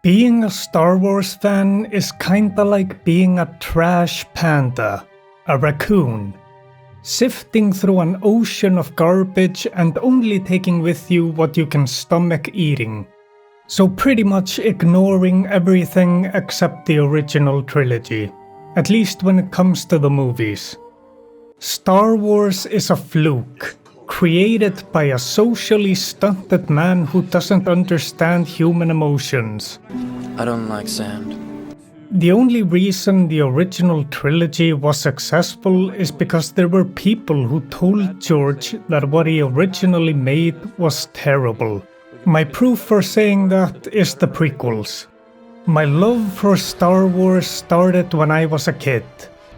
Being a Star Wars fan is kinda like being a trash panda, a raccoon, sifting through an ocean of garbage and only taking with you what you can stomach eating. So pretty much ignoring everything except the original trilogy, at least when it comes to the movies. Star Wars is a fluke, created by a socially stunted man who doesn't understand human emotions. I don't like sand. The only reason the original trilogy was successful is because there were people who told George that what he originally made was terrible. My proof for saying that is the prequels. My love for Star Wars started when I was a kid.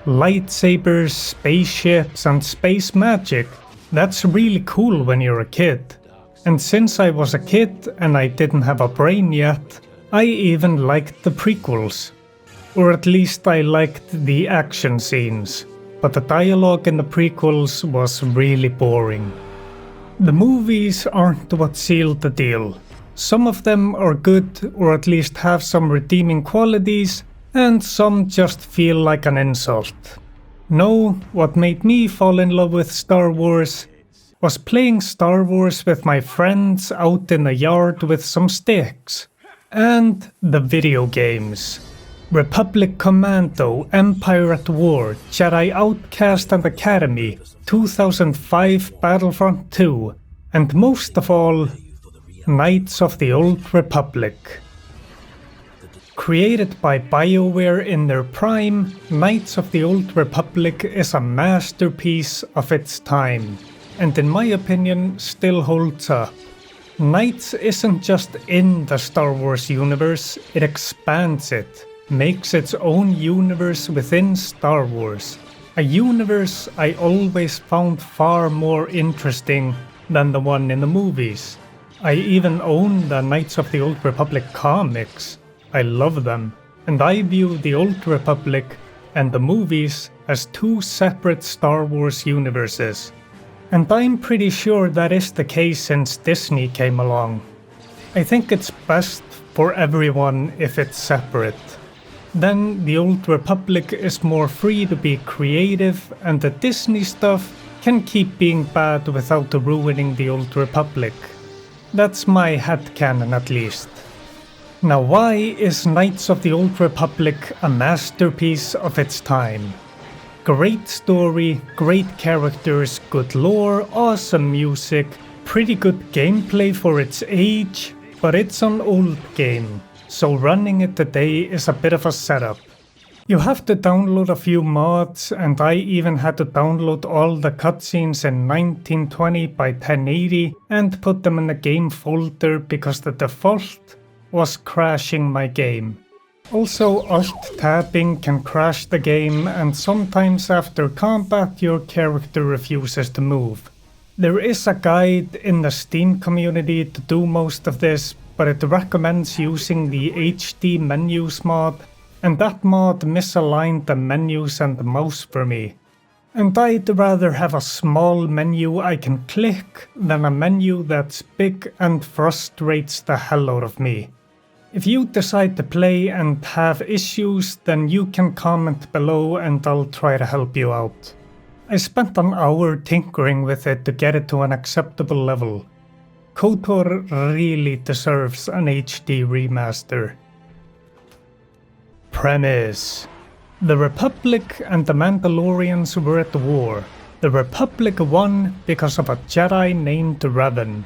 Lightsabers, spaceships, and space magic. That's really cool when you're a kid. And since I was a kid and I didn't have a brain yet, I even liked the prequels. Or at least I liked the action scenes, but the dialogue in the prequels was really boring. The movies aren't what sealed the deal. Some of them are good or at least have some redeeming qualities, and some just feel like an insult. No, what made me fall in love with Star Wars was playing Star Wars with my friends out in the yard with some sticks. And the video games. Republic Commando, Empire at War, Jedi Outcast and Academy, 2005 Battlefront 2, and most of all, Knights of the Old Republic. Created by BioWare in their prime, Knights of the Old Republic is a masterpiece of its time, and in my opinion still holds up. Knights isn't just in the Star Wars universe, it expands it, makes its own universe within Star Wars. A universe I always found far more interesting than the one in the movies. I even own the Knights of the Old Republic comics. I love them, and I view the Old Republic and the movies as two separate Star Wars universes. And I'm pretty sure that is the case since Disney came along. I think it's best for everyone if it's separate. Then the Old Republic is more free to be creative, and the Disney stuff can keep being bad without ruining the Old Republic. That's my headcanon at least. Now why is Knights of the Old Republic a masterpiece of its time? Great story, great characters, good lore, awesome music, pretty good gameplay for its age, but it's an old game, so running it today is a bit of a setup. You have to download a few mods, and I even had to download all the cutscenes in 1920 by 1080 and put them in the game folder because the default was crashing my game. Also, alt-tabbing can crash the game, and sometimes after combat your character refuses to move. There is a guide in the Steam community to do most of this, but it recommends using the HD menus mod, and that mod misaligned the menus and the mouse for me. And I'd rather have a small menu I can click than a menu that's big and frustrates the hell out of me. If you decide to play and have issues, then you can comment below and I'll try to help you out. I spent an hour tinkering with it to get it to an acceptable level. Kotor really deserves an HD remaster. Premise: the Republic and the Mandalorians were at war. The Republic won because of a Jedi named Revan.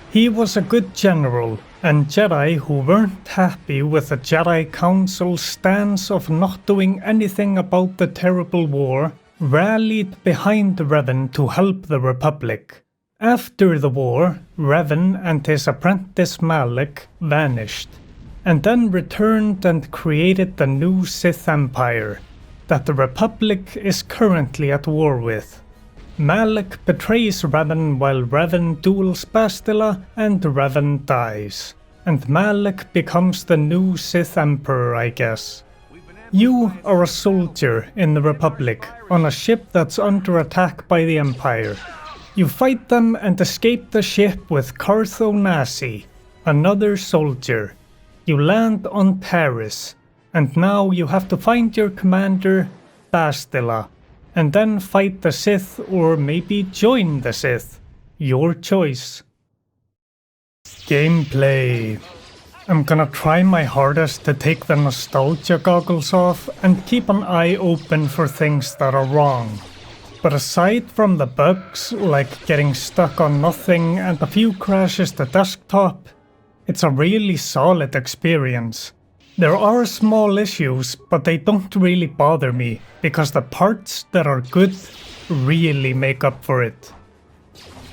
He was a good general, and Jedi who weren't happy with the Jedi Council's stance of not doing anything about the terrible war rallied behind Revan to help the Republic. After the war, Revan and his apprentice Malak vanished, and then returned and created the new Sith Empire that the Republic is currently at war with. Malak betrays Revan while Revan duels Bastila and Revan dies, and Malak becomes the new Sith Emperor, I guess. You are a soldier in the Republic on a ship that's under attack by the Empire. You fight them and escape the ship with Cartho Nasi, another soldier. You land on Paris, and now you have to find your commander, Bastila, and then fight the Sith or maybe join the Sith. Your choice. Gameplay. I'm gonna try my hardest to take the nostalgia goggles off and keep an eye open for things that are wrong. But aside from the bugs, like getting stuck on nothing and a few crashes to desktop, it's a really solid experience. There are small issues, but they don't really bother me, because the parts that are good really make up for it.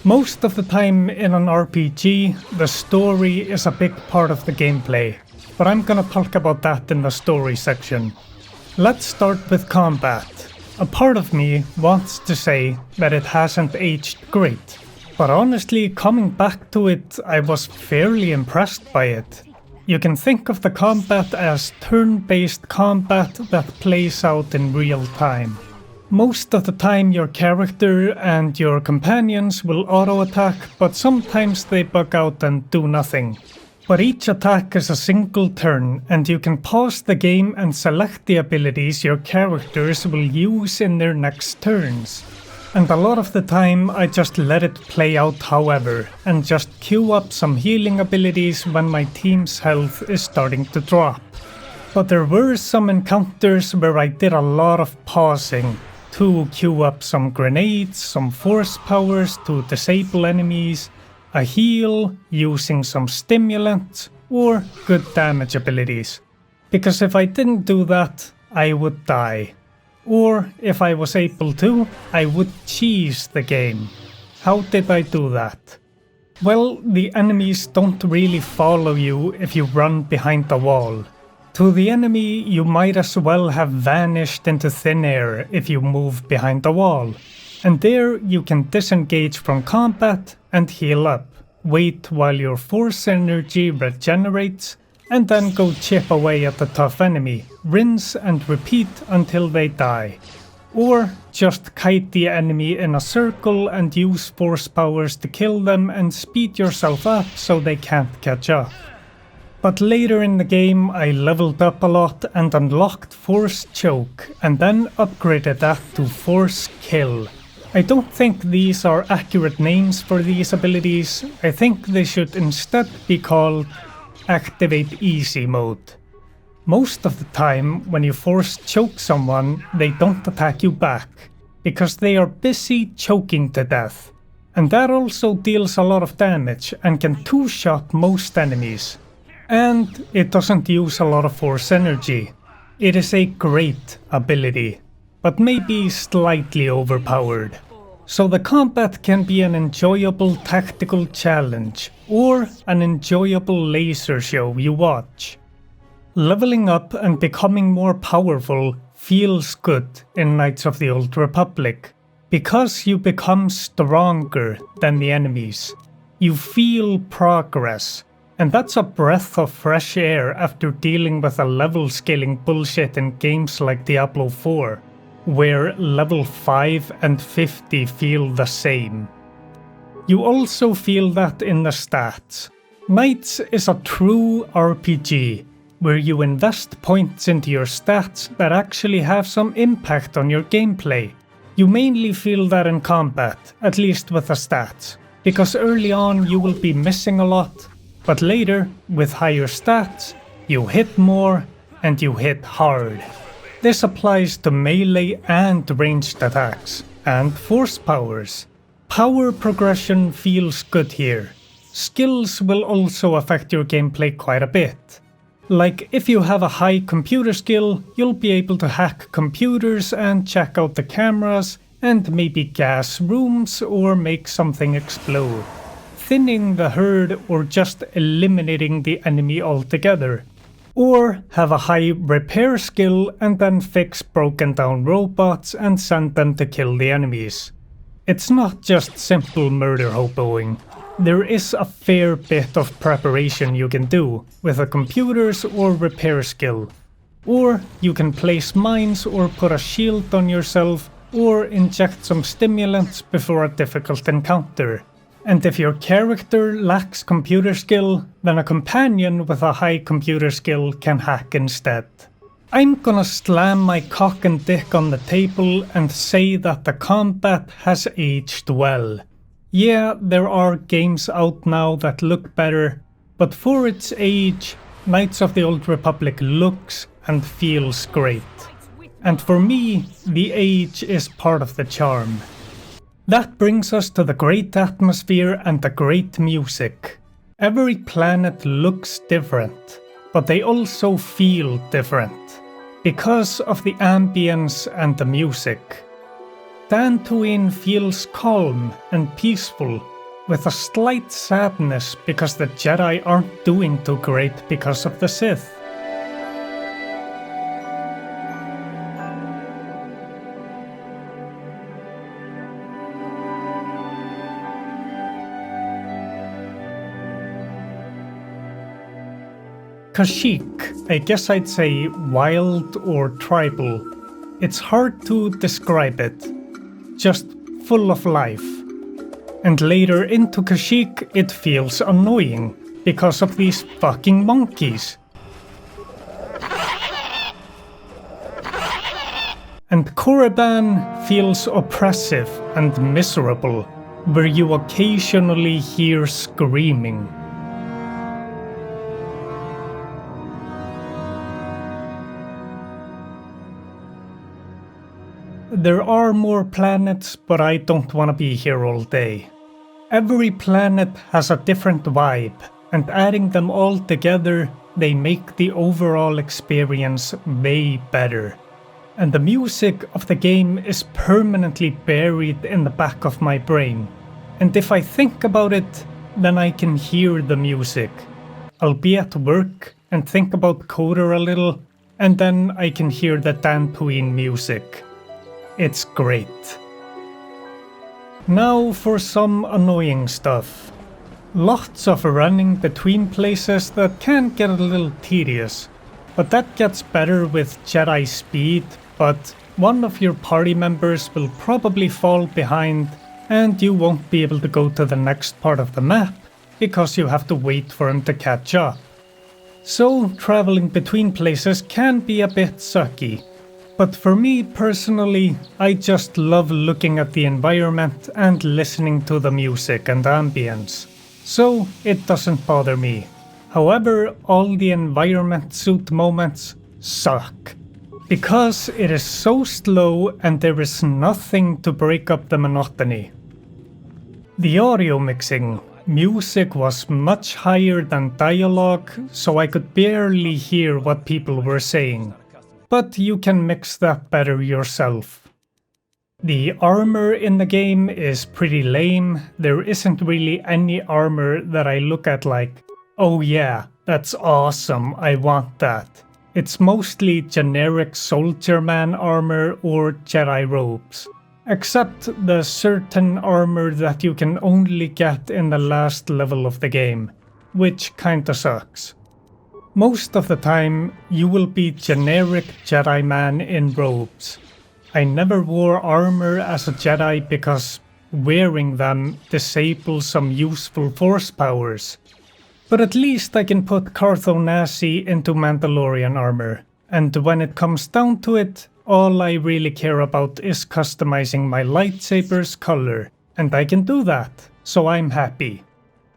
Most of the time in an RPG, the story is a big part of the gameplay, but I'm gonna talk about that in the story section. Let's start with combat. A part of me wants to say that it hasn't aged great, but honestly, coming back to it, I was fairly impressed by it. You can think of the combat as turn-based combat that plays out in real time. Most of the time your character and your companions will auto-attack, but sometimes they bug out and do nothing. But each attack is a single turn, and you can pause the game and select the abilities your characters will use in their next turns. And a lot of the time I just let it play out however, and just queue up some healing abilities when my team's health is starting to drop. But there were some encounters where I did a lot of pausing, to queue up some grenades, some force powers to disable enemies, a heal, using some stimulant, or good damage abilities. Because if I didn't do that, I would die. Or if I was able to, I would cheese the game. How did I do that? Well, the enemies don't really follow you if you run behind the wall. To the enemy, you might as well have vanished into thin air if you move behind the wall. And there you can disengage from combat and heal up, wait while your force energy regenerates, and then go chip away at the tough enemy, rinse and repeat until they die. Or just kite the enemy in a circle and use force powers to kill them and speed yourself up so they can't catch up. But later in the game I leveled up a lot and unlocked Force Choke, and then upgraded that to Force Kill. I don't think these are accurate names for these abilities. I think they should instead be called Activate Easy Mode. Most of the time when you Force Choke someone, they don't attack you back, because they are busy choking to death. And that also deals a lot of damage and can two-shot most enemies. And it doesn't use a lot of force energy. It is a great ability, but maybe slightly overpowered. So the combat can be an enjoyable tactical challenge, or an enjoyable laser show you watch. Leveling up and becoming more powerful feels good in Knights of the Old Republic, because you become stronger than the enemies. You feel progress. And that's a breath of fresh air after dealing with a level scaling bullshit in games like Diablo 4, where level 5 and 50 feel the same. You also feel that in the stats. Knights is a true RPG, where you invest points into your stats that actually have some impact on your gameplay. You mainly feel that in combat, at least with the stats, because early on you will be missing a lot. But later, with higher stats, you hit more and you hit hard. This applies to melee and ranged attacks, and force powers. Power progression feels good here. Skills will also affect your gameplay quite a bit. Like if you have a high computer skill, you'll be able to hack computers and check out the cameras and maybe gas rooms or make something explode. Thinning the herd or just eliminating the enemy altogether. Or have a high repair skill and then fix broken down robots and send them to kill the enemies. It's not just simple murder hoboing. There is a fair bit of preparation you can do with a computer's or repair skill. Or you can place mines or put a shield on yourself or inject some stimulants before a difficult encounter. And if your character lacks computer skill, then a companion with a high computer skill can hack instead. I'm gonna slam my cock and dick on the table and say that the combat has aged well. Yeah, there are games out now that look better, but for its age, Knights of the Old Republic looks and feels great. And for me, the age is part of the charm. That brings us to the great atmosphere and the great music. Every planet looks different, but they also feel different, because of the ambience and the music. Dantooine feels calm and peaceful, with a slight sadness because the Jedi aren't doing too great because of the Sith. Kashyyyk, I guess I'd say wild or tribal. It's hard to describe it. Just full of life. And later into Kashyyyk it feels annoying because of these fucking monkeys. And Korriban feels oppressive and miserable, where you occasionally hear screaming. There are more planets, but I don't want to be here all day. Every planet has a different vibe, and adding them all together, they make the overall experience way better. And the music of the game is permanently buried in the back of my brain. And if I think about it, then I can hear the music. I'll be at work and think about Kotor a little, and then I can hear the Dantooine music. It's great. Now for some annoying stuff. Lots of running between places that can get a little tedious, but that gets better with Jedi speed, but one of your party members will probably fall behind and you won't be able to go to the next part of the map because you have to wait for him to catch up. So traveling between places can be a bit sucky. But for me personally, I just love looking at the environment and listening to the music and ambience, so it doesn't bother me. However, all the environment suit moments suck, because it is so slow and there is nothing to break up the monotony. The audio mixing. Music was much higher than dialogue, so I could barely hear what people were saying. But you can mix that better yourself. The armor in the game is pretty lame. There isn't really any armor that I look at like, oh yeah, that's awesome, I want that. It's mostly generic soldier man armor or Jedi robes. Except the certain armor that you can only get in the last level of the game, which kinda sucks. Most of the time, you will be generic Jedi man in robes. I never wore armor as a Jedi because wearing them disables some useful force powers. But at least I can put Cartho Nasi into Mandalorian armor, and when it comes down to it, all I really care about is customizing my lightsaber's color, and I can do that, so I'm happy.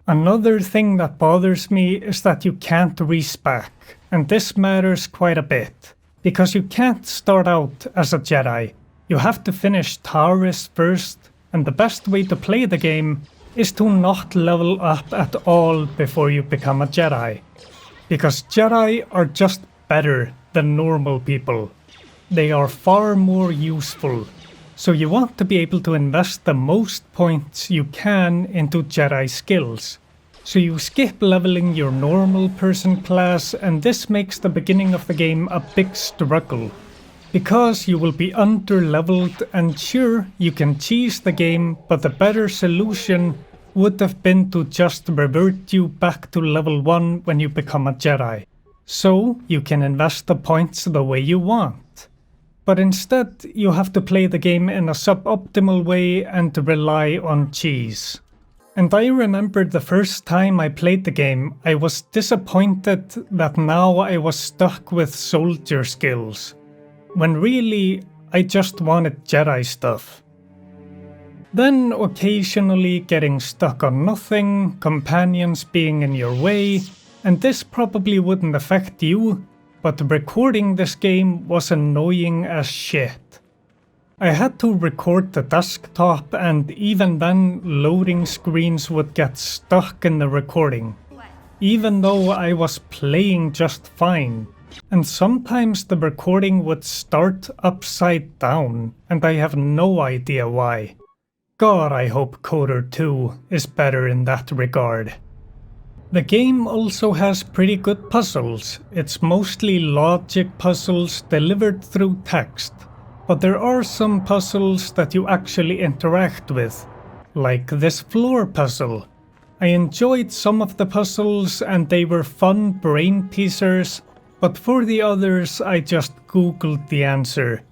Another thing that bothers me is that you can't respec, and this matters quite a bit, because you can't start out as a Jedi. You have to finish Taris first, and the best way to play the game is to not level up at all before you become a Jedi. Because Jedi are just better than normal people. They are far more useful. So you want to be able to invest the most points you can into Jedi skills. So you skip leveling your normal person class, and this makes the beginning of the game a big struggle. Because you will be under-leveled, and sure, you can cheese the game, but the better solution would have been to just revert you back to level 1 when you become a Jedi. So you can invest the points the way you want. But instead, you have to play the game in a suboptimal way and rely on cheese. And I remember the first time I played the game, I was disappointed that now I was stuck with soldier skills, when really I just wanted Jedi stuff. Then occasionally getting stuck on nothing, companions being in your way, and this probably wouldn't affect you, but recording this game was annoying as shit. I had to record the desktop, and even then loading screens would get stuck in the recording, even though I was playing just fine. And sometimes the recording would start upside down, and I have no idea why. God, I hope Kotor 2 is better in that regard. The game also has pretty good puzzles. It's mostly logic puzzles delivered through text. But there are some puzzles that you actually interact with, like this floor puzzle. I enjoyed some of the puzzles and they were fun brain teasers, but for the others I just googled the answer,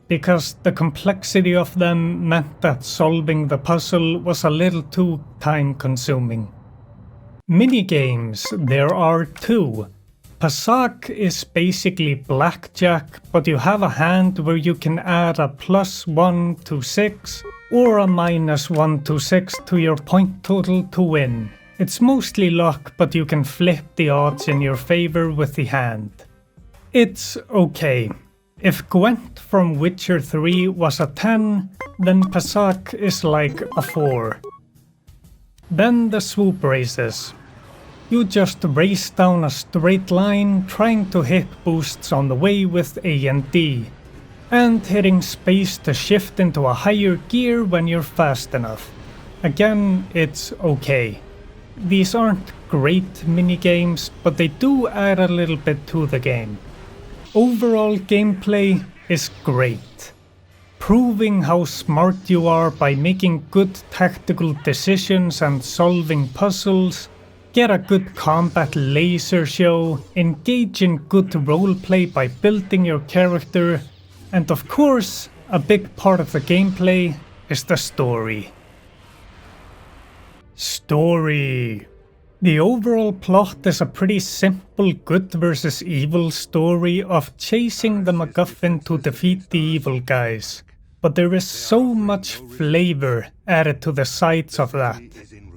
because the complexity of them meant that solving the puzzle was a little too time consuming. Minigames, there are two. Passak is basically blackjack, but you have a hand where you can add a +1 to 6 or a -1 to 6 to your point total to win. It's mostly luck, but you can flip the odds in your favor with the hand. It's okay. If Gwent from Witcher 3 was a 10, then Passak is like a 4. Then the swoop races. You just race down a straight line, trying to hit boosts on the way with A and D, and hitting space to shift into a higher gear when you're fast enough. Again, it's okay. These aren't great minigames, but they do add a little bit to the game. Overall gameplay is great, proving how smart you are by making good tactical decisions and solving puzzles. Get a good combat laser show, engage in good roleplay by building your character, and of course, a big part of the gameplay is the story. Story. The overall plot is a pretty simple good versus evil story of chasing the MacGuffin to defeat the evil guys. But there is so much flavor added to the sides of that.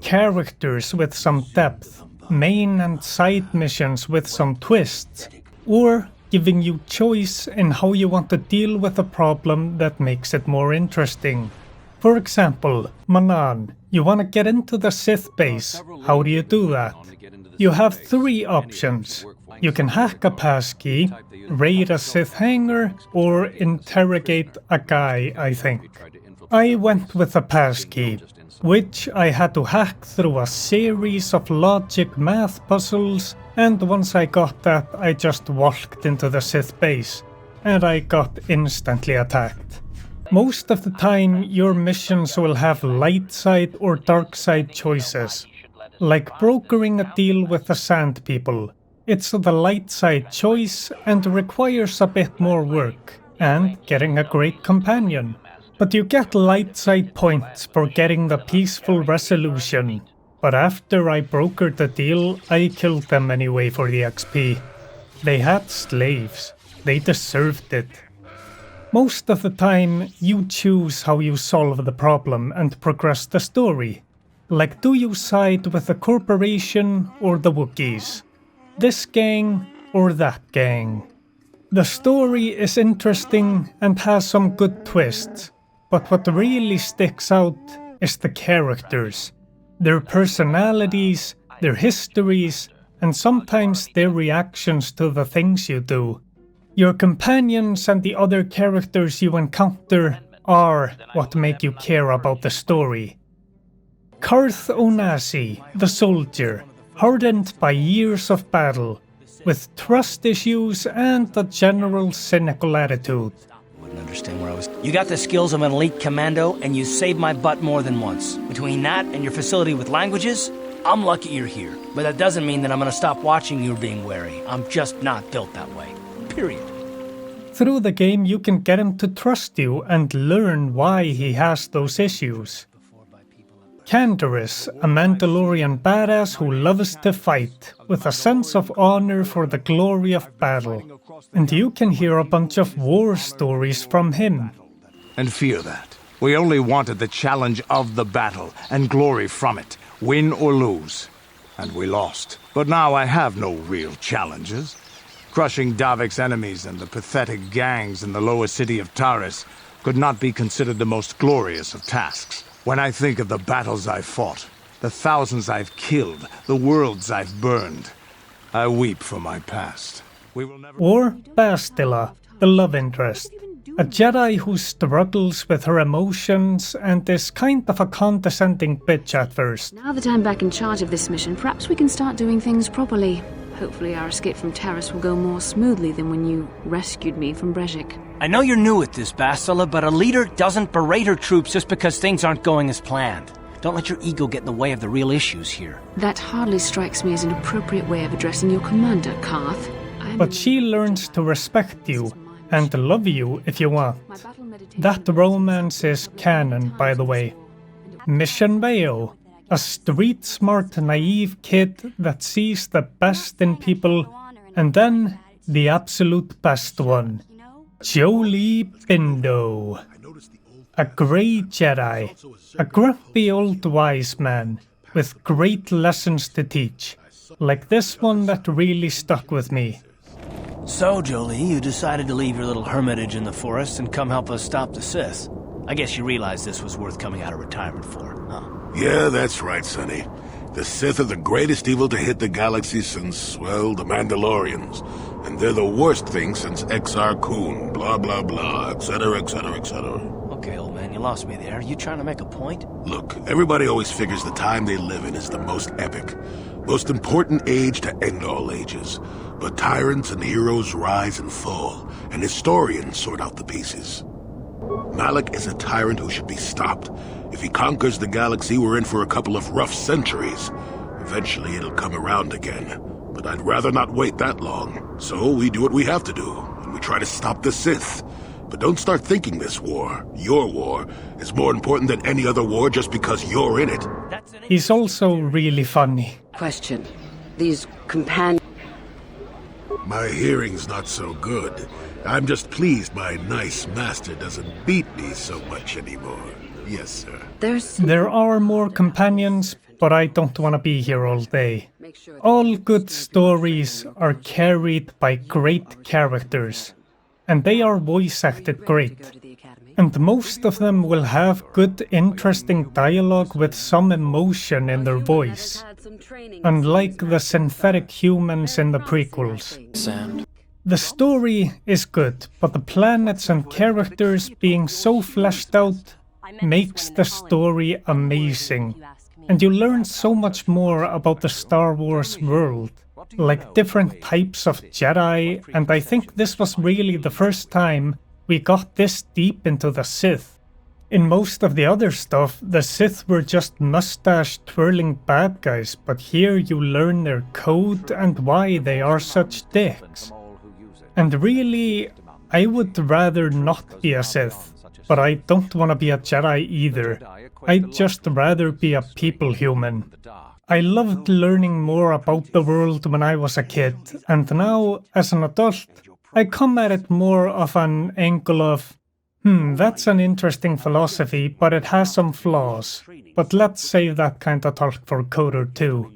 Characters with some depth, main and side missions with some twists, or giving you choice in how you want to deal with a problem that makes it more interesting. For example, Manan, you want to get into the Sith base. How do you do that? You have 3 options. You can hack a passkey, raid a Sith hangar, or interrogate a guy, I think. I went with a passkey, which I had to hack through a series of logic math puzzles, and once I got that I just walked into the Sith base, and I got instantly attacked. Most of the time your missions will have light side or dark side choices, like brokering a deal with the Sand People. It's the light side choice and requires a bit more work, and getting a great companion. But you get light side points for getting the peaceful resolution. But after I brokered the deal, I killed them anyway for the XP. They had slaves. They deserved it. Most of the time, you choose how you solve the problem and progress the story. Like, do you side with the corporation or the Wookiees? This gang or that gang? The story is interesting and has some good twists. But what really sticks out is the characters, their personalities, their histories, and sometimes their reactions to the things you do. Your companions and the other characters you encounter are what make you care about the story. Karth Onasi, the soldier, hardened by years of battle, with trust issues and a general cynical attitude. Understand where I was. You got the skills of an elite commando, and you saved my butt more than once. Between that and your facility with languages, I'm lucky you're here. But that doesn't mean that I'm gonna stop watching you being wary. I'm just not built that way. Period. Through the game, you can get him to trust you and learn why he has those issues. Canderous, a Mandalorian badass who loves to fight, with a sense of honor for the glory of battle. And you can hear a bunch of war stories from him. And fear that. We only wanted the challenge of the battle, and glory from it, win or lose. And we lost. But now I have no real challenges. Crushing Davik's enemies and the pathetic gangs in the lower city of Taris could not be considered the most glorious of tasks. When I think of the battles I've fought, the thousands I've killed, the worlds I've burned, I weep for my past. We will never... Or Bastila, the love interest. A Jedi who struggles with her emotions and is kind of a condescending bitch at first. Now that I'm back in charge of this mission, perhaps we can start doing things properly. Hopefully our escape from Taris will go more smoothly than when you rescued me from Brejik. I know you're new at this, Bastila, but a leader doesn't berate her troops just because things aren't going as planned. Don't let your ego get in the way of the real issues here. That hardly strikes me as an appropriate way of addressing your commander, Karth. But she learns to respect you and love you if you want. That romance is canon, by the way. Mission Veo, a street-smart, naive kid that sees the best in people, and then the absolute best one. Jolie Bindo. A grey Jedi, a grumpy old wise man, with great lessons to teach, like this one that really stuck with me. So, Jolie, you decided to leave your little hermitage in the forest and come help us stop the Sith. I guess you realized this was worth coming out of retirement for, huh? Yeah, that's right, Sonny. The Sith are the greatest evil to hit the galaxy since, well, the Mandalorians. And they're the worst thing since Raccoon, blah blah blah, etc., etc., etc. Okay, old man, you lost me there. You trying to make a point? Look, everybody always figures the time they live in is the most epic, most important age to end all ages. But tyrants and heroes rise and fall, and historians sort out the pieces. Malak is a tyrant who should be stopped. If he conquers the galaxy, we're in for a couple of rough centuries. Eventually it'll come around again. But I'd rather not wait that long. So we do what we have to do, and we try to stop the Sith. But don't start thinking this war, your war, is more important than any other war just because you're in it. He's also really funny. Question. These companions... My hearing's not so good. I'm just pleased my nice master doesn't beat me so much anymore. Yes, sir. There are more companions, but I don't want to be here all day. All good stories are carried by great characters, and they are voice acted great. And most of them will have good, interesting dialogue with some emotion in their voice, unlike the synthetic humans in the prequels. Sand. The story is good, but the planets and characters being so fleshed out makes the story amazing. And you learn so much more about the Star Wars world, like different types of Jedi, and I think this was really the first time we got this deep into the Sith. In most of the other stuff, the Sith were just mustache-twirling bad guys, but here you learn their code and why they are such dicks. And really, I would rather not be a Sith, but I don't want to be a Jedi either. I'd just rather be a people human. I loved learning more about the world when I was a kid, and now, as an adult, I come at it more of an angle of, that's an interesting philosophy, but it has some flaws. But let's save that kind of talk for Kotor too.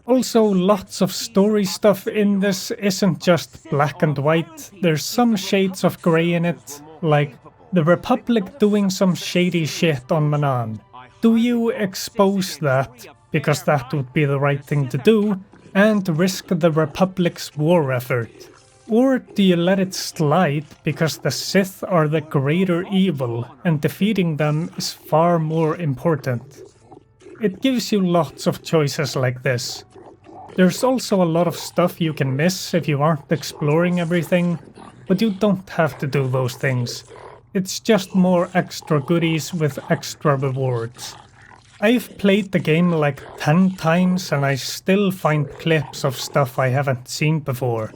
Also, lots of story stuff in this isn't just black and white. There's some shades of grey in it, like the Republic doing some shady shit on Manan. Do you expose that, because that would be the right thing to do, and risk the Republic's war effort? Or do you let it slide because the Sith are the greater evil and defeating them is far more important? It gives you lots of choices like this. There's also a lot of stuff you can miss if you aren't exploring everything, but you don't have to do those things. It's just more extra goodies with extra rewards. I've played the game like 10 times and I still find clips of stuff I haven't seen before.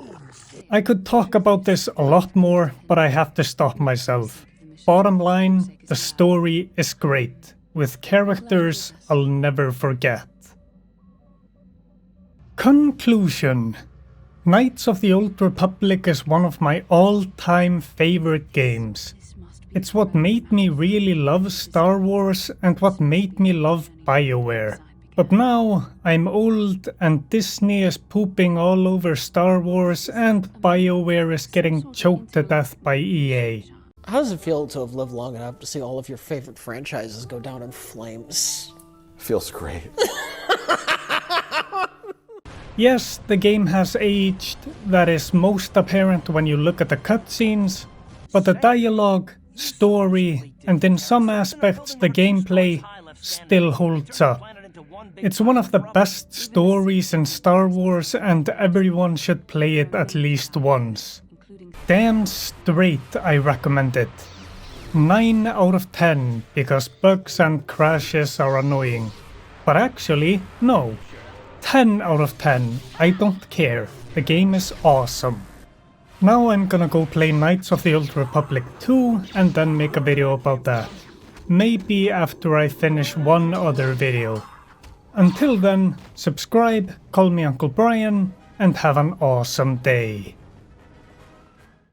I could talk about this a lot more, but I have to stop myself. Bottom line, the story is great. with characters I'll never forget. Conclusion. Knights of the Old Republic is one of my all-time favorite games. It's what made me really love Star Wars and what made me love BioWare. But now I'm old and Disney is pooping all over Star Wars and BioWare is getting choked to death by EA. How does it feel to have lived long enough to see all of your favorite franchises go down in flames? Feels great. Yes, the game has aged, that is most apparent when you look at the cutscenes, but the dialogue, story, and in some aspects the gameplay still holds up. It's one of the best stories in Star Wars and everyone should play it at least once. Damn straight I recommend it. 9 out of 10 because bugs and crashes are annoying. But actually, no. 10 out of 10, I don't care. The game is awesome. Now I'm gonna go play Knights of the Old Republic 2 and then make a video about that. Maybe after I finish one other video. Until then, subscribe, call me Uncle Brian, and have an awesome day.